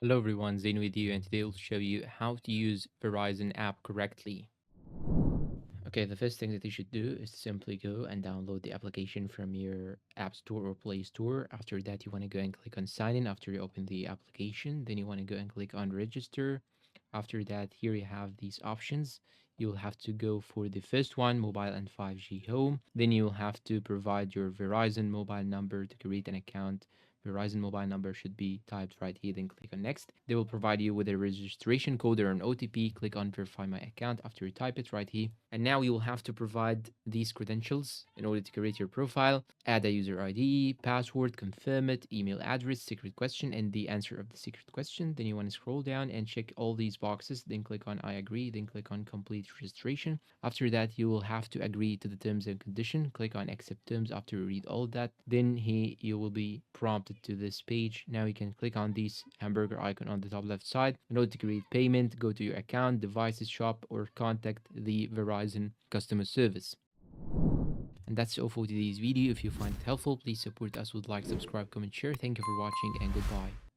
Hello everyone, Zain with you, and today I'll show you how to use Verizon app correctly. Okay, the first thing that you should do is simply go and download the application from your App Store or Play Store. After that, you want to go and click on sign in after you open the application. Then you want to go and click on register. After that, here you have these options. You'll have to go for the first one, mobile and 5G home. Then you'll have to provide your Verizon mobile number to create an account. Verizon mobile number should be typed right here, then click on next. They will provide you with a registration code or an OTP. Click on verify my account after you type it right here. And now you will have to provide these credentials in order to create your profile. Add a user ID, password, confirm it, email address, secret question, and the answer of the secret question. Then you want to scroll down and check all these boxes. Then click on I agree. Then click on complete registration. After that, you will have to agree to the terms and condition. Click on accept terms after you read all that. Then here you will be prompted to this page. Now you can click on this hamburger icon on the top left side. In order to create payment, go to your account, devices, shop, or contact the Verizon customer service. And that's all for today's video. If you find it helpful, please support us with like, subscribe, comment, share. Thank you for watching and goodbye.